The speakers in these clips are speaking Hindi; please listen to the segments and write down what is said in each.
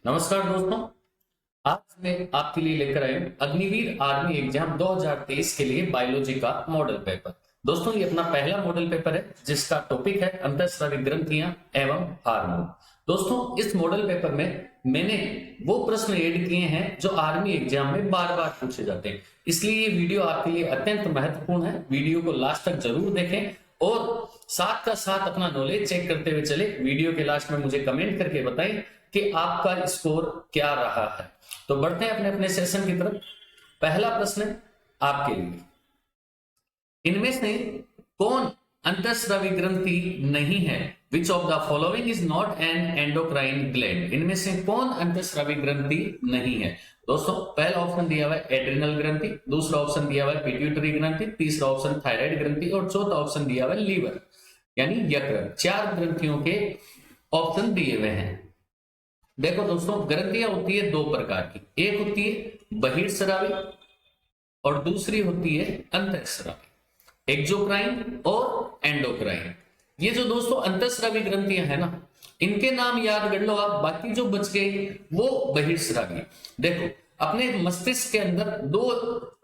नमस्कार दोस्तों। आज मैं आपके लिए लेकर आया हूं अग्निवीर आर्मी एग्जाम 2023 के लिए बायोलॉजी का मॉडल पेपर। दोस्तों ये अपना पहला मॉडल पेपर है जिसका टॉपिक है अंतःस्रावी ग्रंथियां एवं हार्मोन। दोस्तों इस मॉडल पेपर में मैंने वो प्रश्न ऐड किए हैं जो आर्मी एग्जाम में बार बार पूछे जाते हैं, इसलिए ये वीडियो आपके लिए अत्यंत महत्वपूर्ण है। वीडियो को लास्ट तक जरूर देखें और साथ का साथ अपना नॉलेज चेक करते हुए चले। वीडियो के लास्ट में मुझे कमेंट करके बताएं कि आपका स्कोर क्या रहा है। तो बढ़ते हैं अपने अपने सेशन की तरफ। पहला प्रश्न आपके लिए, इनमें से कौन अंतःस्रावी ग्रंथि नहीं है? विच of the following is not an endocrine gland? इनमें से कौन अंतःस्रावी ग्रंथि नहीं है? दोस्तों पहला ऑप्शन दिया हुआ है एड्रिनल ग्रंथि, दूसरा ऑप्शन दिया हुआ है पिट्यूटरी ग्रंथि, तीसरा ऑप्शन थायराइड ग्रंथि और चौथा ऑप्शन दिया हुआ है लीवर यानी यकृत। चार ग्रंथियों के ऑप्शन दिए हुए हैं। देखो दोस्तों ग्रंथियां होती है दो प्रकार की, एक होती है बहिर्स्रावी और दूसरी होती है अंतःस्रावी, एक्सोक्राइन और एंडोक्राइन। ये जो दोस्तों अंतःस्रावी ग्रंथियां है ना, इनके नाम याद कर लो आप, बाकी जो बच गए वो बहिर्स्रावी। देखो अपने मस्तिष्क के अंदर दो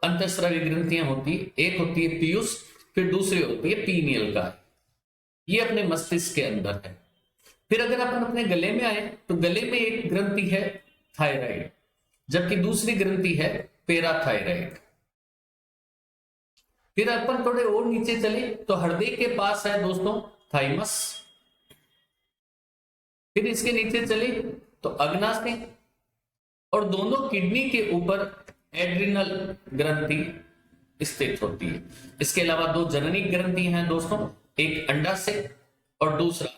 अंतःस्रावी ग्रंथियां होती है, एक होती है पीयूष, फिर दूसरी होती है पीनियल का। ये अपने मस्तिष्क के अंदर है। फिर अगर अपन अपने गले में आए तो गले में एक ग्रंथि है थायराइड, जबकि दूसरी ग्रंथि है पैराथायराइड। फिर अपन थोड़े और नीचे चले तो हृदय के पास है दोस्तों थाइमस। फिर इसके नीचे चले तो अग्नाशय और दोनों किडनी के ऊपर एड्रिनल ग्रंथि स्थित होती है। इसके अलावा दो जननी ग्रंथि हैं दोस्तों, एक अंडाशय और दूसरा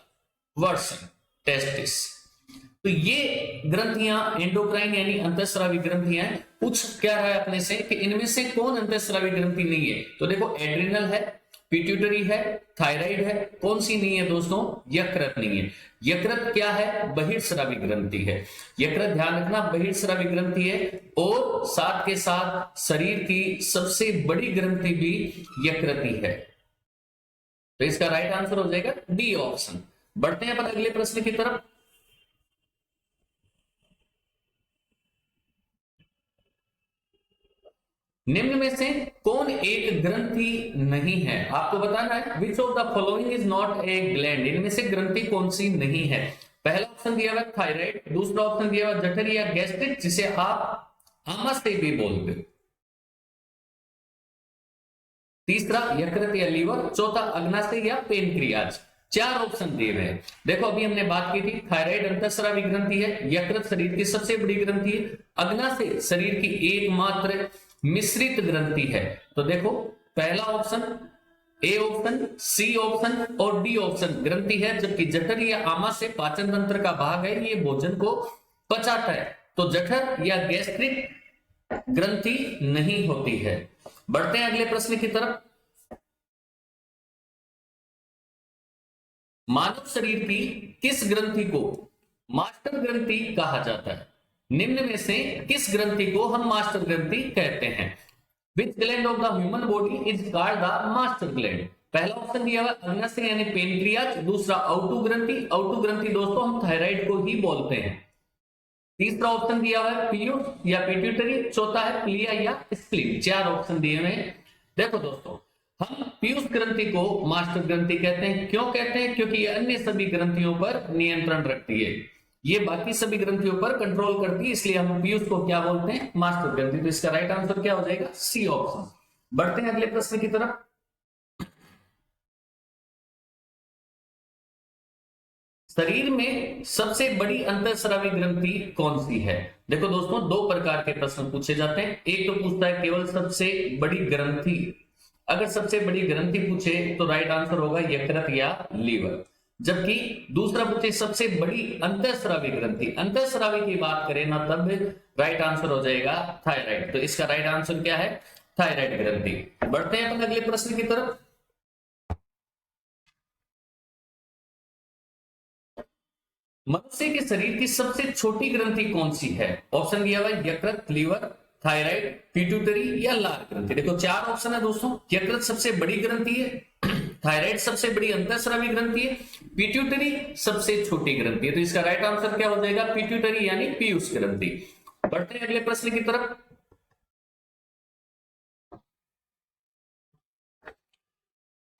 वर्सन टेस्टिस। तो ये ग्रंथियां एंडोक्राइन यानी अंतःस्रावी ग्रंथियां हैं। पूछ क्या रहा है अपने से कि इनमें से कौन अंतःस्रावी ग्रंथि नहीं है? तो देखो एड्रिनल है, पिट्यूटरी है, थायराइड है, कौन सी नहीं है दोस्तों? यकृत नहीं है। यकृत क्या है? बहिर्स्रावी ग्रंथि है। यकृत ध्यान रखना बहिर्स्रावी ग्रंथि है और साथ के साथ शरीर की सबसे बड़ी ग्रंथि भी यकृत ही है। तो इसका राइट आंसर हो जाएगा डी ऑप्शन। बढ़ते हैं अपन अगले प्रश्न की तरफ। निम्न में से कौन एक ग्रंथि नहीं है? आपको बताना है विच of the following is not a gland. इनमें से ग्रंथि कौन सी नहीं है? पहला ऑप्शन दिया हुआ थायराइड, दूसरा ऑप्शन दिया हुआ जठर या गैस्ट्रिक जिसे आप आमाशय भी बोलते हो, तीसरा यकृत या लीवर, चौथा अग्नाशय या पेनक्रियाज। चार ऑप्शन दिए हुए हैं। देखो अभी हमने बात की थी थायराइड अंतःस्रावी ग्रंथि है, यकृत शरीर की सबसे बड़ी ग्रंथि है, अग्नाशय शरीर की एकमात्र मिश्रित ग्रंथि है। तो देखो पहला option A option, C option और डी ऑप्शन ग्रंथि है, जबकि जठर या आमाशय पाचन तंत्र का भाग है, ये भोजन को पचाता है। तो जठर या गैस्ट्रिक ग्रंथि नहीं होती है। बढ़ते हैं अगले प्रश्न की तरफ। मानव शरीर की किस ग्रंथि को मास्टर ग्रंथि कहा जाता है? निम्न में से किस ग्रंथि को हम मास्टर ग्रंथि कहते हैं? विच gland of the human body is called the master gland? पहला ऑप्शन दिया हुआ अग्नाशय यानी पेनक्रियाज, दूसरा औटू ग्रंथि, औटू ग्रंथि दोस्तों हम थायराइड को ही बोलते हैं, तीसरा ऑप्शन दिया हुआ है पीयूष या पिट्यूटरी, चौथा है प्लिया या स्प्लीन। चार ऑप्शन दिए हुए हैं। देखो दोस्तों हम पीयूष ग्रंथि को मास्टर ग्रंथि कहते हैं। क्यों कहते हैं? क्योंकि ये अन्य सभी ग्रंथियों पर नियंत्रण रखती है, ये बाकी सभी ग्रंथियों पर कंट्रोल करती है, इसलिए हम पीयूष को क्या बोलते हैं? मास्टर ग्रंथि। तो इसका राइट आंसर क्या हो जाएगा? C option. बढ़ते हैं अगले प्रश्न की तरफ। शरीर में सबसे बड़ी अंतःस्रावी ग्रंथि कौन सी है? देखो दोस्तों दो प्रकार के प्रश्न पूछे जाते हैं। एक तो पूछता है केवल सबसे बड़ी ग्रंथि, अगर सबसे बड़ी ग्रंथि पूछे तो राइट आंसर होगा यकृत या लीवर, जबकि दूसरा पूछे सबसे बड़ी अंतःस्रावी ग्रंथि, अंतःस्रावी की बात करें ना तब राइट आंसर हो जाएगा थायराइड। तो इसका राइट आंसर क्या है? थायराइड ग्रंथि। बढ़ते हैं अपन अगले प्रश्न की तरफ। मनुष्य के शरीर की सबसे छोटी ग्रंथि कौन सी है? ऑप्शन दिया हुआ है यकृत, लीवर, थायराइड, पिट्यूटरी या लार ग्रंथि। देखो चार ऑप्शन है दोस्तों। यकृत सबसे बड़ी ग्रंथि है, थायराइड सबसे बड़ी अंतःस्रावी ग्रंथि है, पिट्यूटरी सबसे छोटी ग्रंथि है। तो इसका राइट आंसर क्या हो जाएगा? पिट्यूटरी यानी पीयूष ग्रंथि। बढ़ते हैं अगले प्रश्न की तरफ।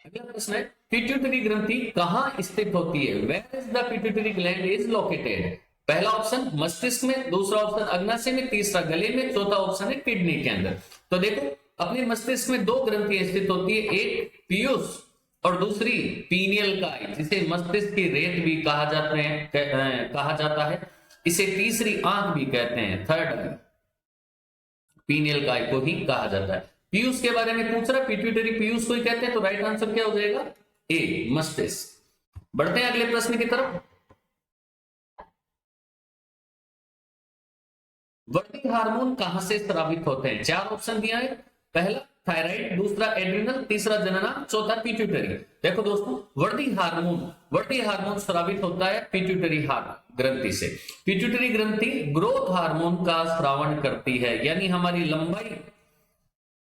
अगला प्रश्न है, पिट्यूटरी ग्रंथि कहां स्थित होती है? Where is the pituitary gland is located? पहला ऑप्शन मस्तिष्क में, दूसरा ऑप्शन अग्नाशय में, तीसरा गले में, चौथा ऑप्शन है किडनी के अंदर। तो देखो अपने मस्तिष्क में दो ग्रंथियां स्थित होती है, एक पीयूष और दूसरी पीनियल काई, जिसे मस्तिष्क की रेत भी कहा जाता है। इसे तीसरी आंख भी कहते हैं, थर्ड आई, पीनियल काई को ही कहा जाता है। पीयूष के बारे में पूछ रहा, पिट्यूटरी पीयूष को ही कहते हैं। तो राइट आंसर क्या हो जाएगा? ए, मस्तिष्क। बढ़ते हैं अगले प्रश्न की तरफ। वर्दी हार्मोन कहां से स्रावित होते हैं? चार ऑप्शन दिया है, पहला थायराइड, दूसरा एड्रिनल, तीसरा जनना, चौथा पिट्यूटरी। देखो दोस्तों, वर्दी हार्मोन स्रावित होता है पिट्यूटरी ग्रंथि से। पिट्यूटरी ग्रंथि ग्रोथ हार्मोन का स्रावण करती है, यानी हमारी लंबाई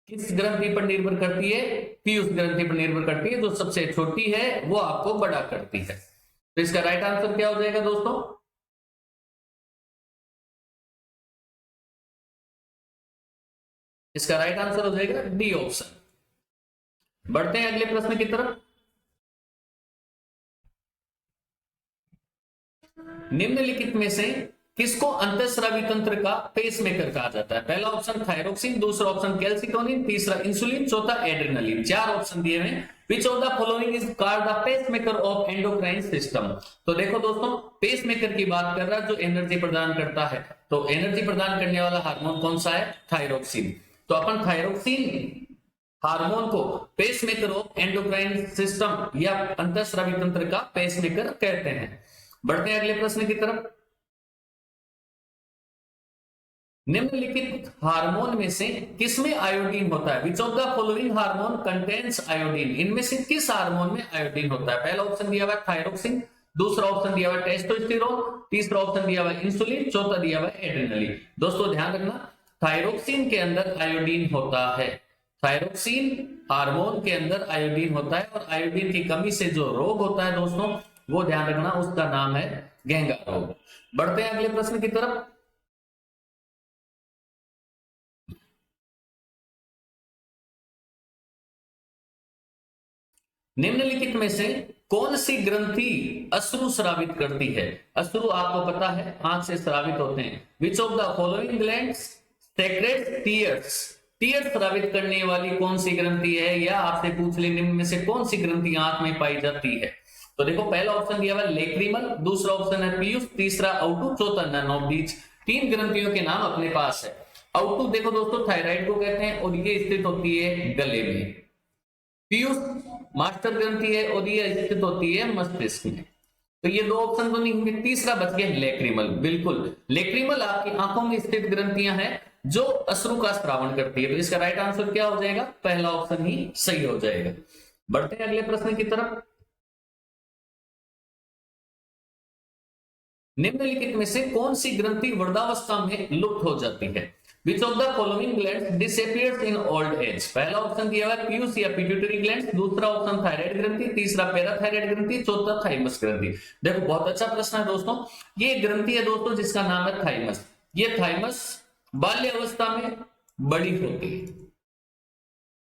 किस ग्रंथि पर निर्भर करती है? पीयूष ग्रंथि पर निर्भर करती है। जो सबसे छोटी है वो आपको बड़ा करती है। तो इसका राइट आंसर क्या हो जाएगा दोस्तों? इसका राइट आंसर हो जाएगा डी ऑप्शन। बढ़ते हैं अगले प्रश्न की तरफ। निम्नलिखित में से किसको अंतःस्रावी तंत्र का पेसमेकर कहा जाता है? पहला ऑप्शन थायरोक्सिन, दूसरा ऑप्शन कैल्सिटोनिन, तीसरा इंसुलिन, चौथा एड्रेनलिन। चार ऑप्शन दिए हैं। Which of the following is called the pacemaker of endocrine system? तो देखो दोस्तों, पेसमेकर की बात कर रहा है जो एनर्जी प्रदान करता है। तो एनर्जी प्रदान करने वाला हार्मोन कौन सा है? थायरोक्सिन। तो अपन थायरोक्सिन हार्मोन को पेसमेकर ऑफ एंडोक्राइन सिस्टम या अंतःस्रावी तंत्र का पेसमेकर कहते हैं। बढ़ते हैं अगले प्रश्न की तरफ। निम्नलिखित हार्मोन में से किसमें आयोडीन होता है? विच of the following hormone contains iodine? इनमें से किस हार्मोन में आयोडीन होता है? पहला ऑप्शन दिया हुआ है थायरोक्सिन, दूसरा ऑप्शन दिया हुआ है टेस्टोस्टेरोन, तीसरा ऑप्शन दिया हुआ है इंसुलिन, चौथा दिया हुआ है एड्रेनलिन। दोस्तों ध्यान रखना, थायरोक्सिन के अंदर आयोडीन होता है। थायरोक्सिन हार्मोन के अंदर आयोडीन होता है, और आयोडीन की कमी से जो रोग होता है दोस्तों, वो ध्यान रखना, उसका नाम है घेंगा रोग। बढ़ते हैं अगले प्रश्न की तरफ। निम्नलिखित में से कौन सी ग्रंथि अश्रु स्रावित करती है? अश्रु आपको पता है आंख से स्रावित होते हैं। Which of the following glands secretes tears? Tear स्रावित करने वाली कौन सी ग्रंथि है, या आपसे पूछ ले निम्न में से कौन सी ग्रंथि आंख में पाई जाती है? तो देखो पहला ऑप्शन दिया हुआ है लेक्रिमल, दूसरा ऑप्शन है पीयूष, तीसरा आउटू, चौथा नन ऑफ दीज। तीन ग्रंथियों के नाम अपने पास है। आउटू देखो दोस्तों थायराइड को कहते हैं, और ये स्थित होती है गले में। पीयूष मास्टर ग्रंथि है, और ये स्थित होती है मस्तिष्क में। तो ये दो ऑप्शन तो नहीं होंगे, तीसरा बच गया लेक्रिमल। बिल्कुल, लेक्रिमल आपकी आंखों में स्थित ग्रंथियां हैं जो अश्रु का स्रावण करती है। तो इसका राइट आंसर क्या हो जाएगा? पहला ऑप्शन ही सही हो जाएगा। बढ़ते हैं अगले प्रश्न की तरफ। निम्नलिखित में से कौन सी ग्रंथि वृद्धावस्था में लुप्त हो जाती है? Which of the following glands disappears in old age? पहला ऑप्शन दिया हुआ है पीयूष या पिट्यूटरी ग्लैंड, दूसरा ऑप्शन थायराइड ग्रंथि, तीसरा पैराथायराइड ग्रंथि, चौथा थाइमस ग्रंथि। देखो बहुत अच्छा प्रश्न है दोस्तों। ये ग्रंथि है दोस्तों जिसका नाम है थाइमस। ये थाइमस बाल्य अवस्था में बड़ी होती है,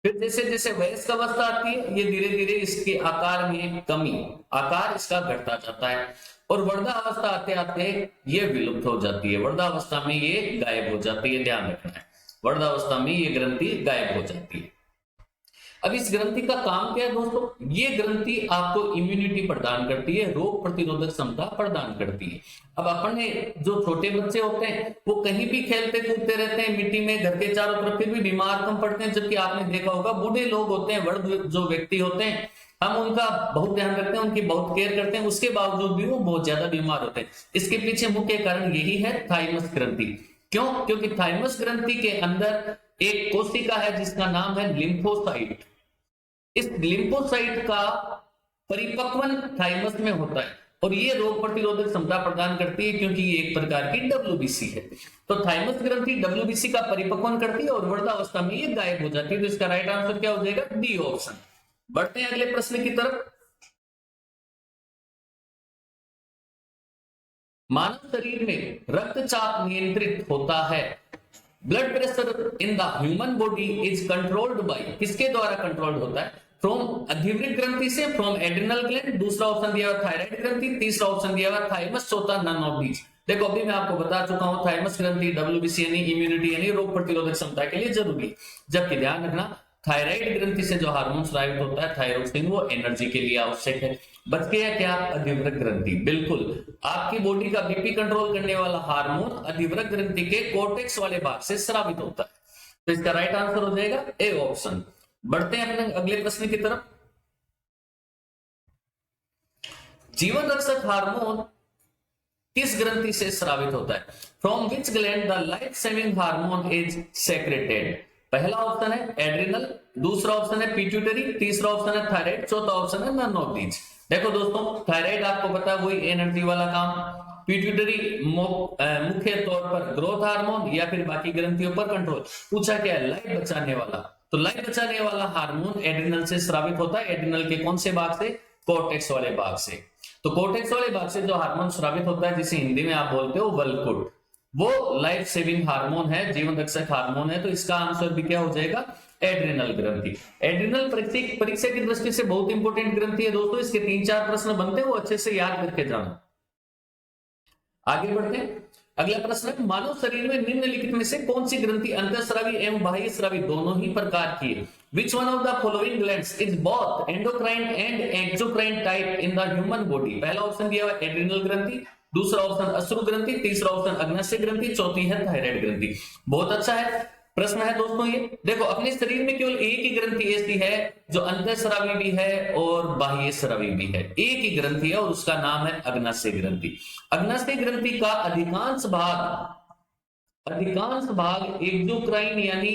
फिर जैसे जैसे वयस्क अवस्था आती है ये धीरे धीरे इसके आकार में कमी, आकार इसका घटता जाता है, और वृद्धावस्था आते आते ये विलुप्त हो जाती है। वृद्धावस्था में ये गायब हो जाती है, ध्यान रखना है, वृद्धावस्था में ये ग्रंथि गायब हो जाती है। अब इस ग्रंथि का काम क्या है दोस्तों? ये ग्रंथि आपको इम्यूनिटी प्रदान करती है, रोग प्रतिरोधक क्षमता प्रदान करती है। अब अपने जो छोटे बच्चे होते हैं वो कहीं भी खेलते कूदते रहते हैं मिट्टी में, घर के चारों तरफ, फिर भी बीमार कम पड़ते हैं। जबकि आपने देखा होगा बूढ़े लोग होते हैं, वृद्ध जो व्यक्ति होते हैं, हम उनका बहुत ध्यान रखते हैं, उनकी बहुत केयर करते हैं, उसके बावजूद भी वो बहुत ज्यादा बीमार होते हैं। इसके पीछे मुख्य कारण यही है, थाइमस ग्रंथि। क्यों? क्योंकि थाइमस ग्रंथि के अंदर एक कोशिका है जिसका नाम है लिम्फोसाइट। इस लिम्फोसाइट का परिपक्वन थाइमस में होता है, और ये रोग प्रतिरोधक क्षमता प्रदान करती है, क्योंकि ये एक प्रकार की डब्ल्यूबीसी है। तो थाइमस ग्रंथि डब्ल्यूबीसी का परिपक्वन करती है और वृद्धावस्था में ये गायब हो जाती है। तो इसका राइट आंसर क्या हो जाएगा? D option. बढ़ते हैं अगले प्रश्न की तरफ। मानव शरीर में रक्तचाप नियंत्रित होता है। Blood pressure in the human body is controlled by, किसके द्वारा कंट्रोल्ड होता है? फ्रॉम अधिवृक्क ग्रंथि से, फ्रॉम एड्रिनल ग्लैंड, दूसरा ऑप्शन दिया हुआ थायराइड ग्रंथि, तीसरा ऑप्शन दिया हुआ थाइमस, चौथा नन ऑफ दीज। देखो अभी मैं आपको बता चुका हूं थाइमस ग्रंथि डब्ल्यूबीसी यानी इम्यूनिटी यानी रोग प्रतिरोधक क्षमता के लिए जरूरी है, जबकि ध्यान रखना थायराइड ग्रंथि से जो हार्मोन स्रावित होता है थायरोक्सिन, वो एनर्जी के लिए आवश्यक है। बच गया क्या? अधिवृक्क ग्रंथि। बिल्कुल, आपकी बॉडी का बीपी कंट्रोल करने वाला हार्मोन अधिवृक्क ग्रंथि के कोर्टेक्स वाले भाग से स्रावित होता है। तो इसका राइट आंसर हो जाएगा ए ऑप्शन। बढ़ते हैं अपने अगले प्रश्न की तरफ। जीवन रक्षक हार्मोन किस ग्रंथि से स्रावित होता है? From which gland the life saving hormone is secreted? पहला ऑप्शन है एड्रिनल, दूसरा ऑप्शन है पिट्यूटरी, तीसरा ऑप्शन है थायराइड, चौथा ऑप्शन है नन ऑफ दीज। देखो दोस्तों, थायराइड आपको पता है वही एनर्जी वाला काम, पिट्यूटरी मुख्य तौर पर ग्रोथ हार्मोन या फिर बाकी ग्रंथियों पर कंट्रोल। पूछा क्या है? लाइफ बचाने वाला। तो लाइफ बचाने वाला हार्मोन एड्रिनल से स्रावित होता है। एड्रिनल के कौन से भाग से? कोर्टेक्स वाले भाग से। तो कोर्टेक्स वाले भाग से जो हार्मोन स्रावित होता है, जिसे हिंदी में आप बोलते हो वल्कुट, वो लाइफ सेविंग हार्मोन है, जीवन रक्षक हार्मोन है। तो इसका आंसर भी क्या हो जाएगा? एड्रिनल ग्रंथि। एड्रिनल परीक्षा की दृष्टि से बहुत इंपॉर्टेंट ग्रंथि है दोस्तों। इसके 3-4 प्रश्न बनते हैं, वो अच्छे से याद करके जाना। आगे बढ़ते हैं। अगला प्रश्न है, मानव शरीर में निम्नलिखित में से कौन सी ग्रंथि अंतःस्रावी एवं बाह्यस्रावी दोनों ही प्रकार की है? Which one of the following glands is both endocrine and exocrine type in the human body? पहला ऑप्शन दिया हुआ एड्रिनल ग्रंथि, दूसरा ऑप्शन अश्रु ग्रंथि, तीसरा ऑप्शन अग्नाशय ग्रंथि, चौथी है थायराइड ग्रंथि। बहुत अच्छा है प्रश्न है दोस्तों ये। देखो, अपने शरीर में केवल एक ही ग्रंथि ऐसी है जो अंतःस्रावी भी है और बाह्यस्रावी भी है। एक ही ग्रंथि है और उसका नाम है अग्नाशय ग्रंथि। अग्नाशय ग्रंथि का अधिकांश भाग एक्सोक्राइन यानी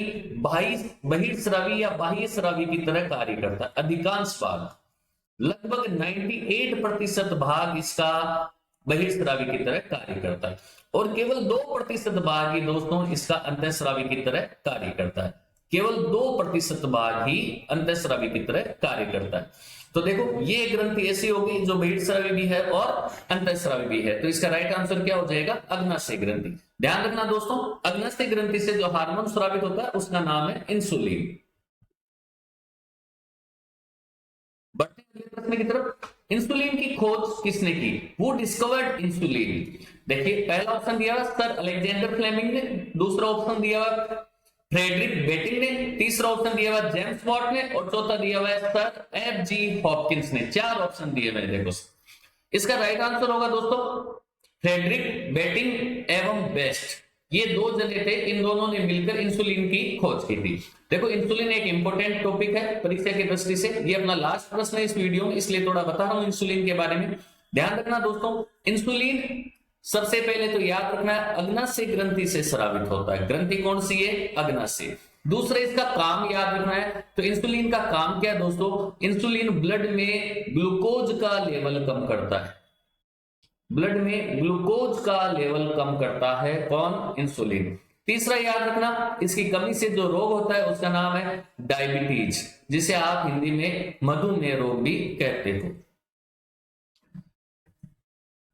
बहिर्स्रावी या बाह्यस्रावी की तरह कार्य करता है। अधिकांश भाग, लगभग 98% भाग इसका बहिर्स्रावी की तरह कार्य करता है और केवल 2% भाग ही दोस्तों इसका अंतःस्रावी की तरह कार्य करता है। केवल 2% भाग ही अंतःस्रावी की तरह कार्य करता है। तो देखो, ये ग्रंथि ऐसी होगी जो बहिर्स्रावी भी है और अंतःस्रावी भी है। तो इसका राइट आंसर क्या हो जाएगा? अग्नाशय ग्रंथि। ध्यान रखना दोस्तों, अग्नाशय ग्रंथि से जो हार्मोन स्रावित होता है उसका नाम है इंसुलिन। बढ़ते हैं अगले प्रश्न की तरफ। इंसुलिन की खोज किसने की? वो डिस्कवर्ड इंसुलिन। देखिए, पहला ऑप्शन दिया हुआ सर अलेक्जेंडर फ्लेमिंग ने, दूसरा ऑप्शन दिया हुआ फ्रेडरिक बेटिंग ने, तीसरा ऑप्शन दिया हुआ जेम्स वॉट ने और चौथा दिया हुआ है सर एफ.जी. हॉपकिंस ने। 4 ऑप्शन दिए हुए। देखो, इसका राइट आंसर होगा दोस्तों फ्रेडरिक बेटिंग एवं बेस्ट। ये 2 जने थे, इन दोनों ने मिलकर इंसुलिन की खोज की थी। देखो, इंसुलिन एक इंपॉर्टेंट टॉपिक है परीक्षा की दृष्टि से। ये अपना लास्ट प्रश्न है इस वीडियो में, इसलिए थोड़ा बता रहा हूं इंसुलिन के बारे में। ध्यान रखना दोस्तों, इंसुलिन सबसे पहले तो याद रखना है अग्नाशय ग्रंथि से स्रावित होता है। ग्रंथि कौन सी है? अग्नाशय। दूसरा, इसका काम याद रखना है। तो इंसुलिन का काम क्या है दोस्तों? इंसुलिन ब्लड में ग्लूकोज का लेवल कम करता है। ब्लड में ग्लूकोज का लेवल कम करता है कौन? इंसुलिन। तीसरा याद रखना, इसकी कमी से जो रोग होता है उसका नाम है डायबिटीज, जिसे आप हिंदी में मधुमेह रोग भी कहते हो।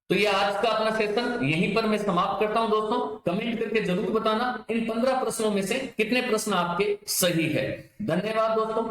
तो ये आज का अपना सेशन यहीं पर मैं समाप्त करता हूं दोस्तों। कमेंट करके जरूर बताना इन 15 प्रश्नों में से कितने प्रश्न आपके सही है। धन्यवाद दोस्तों।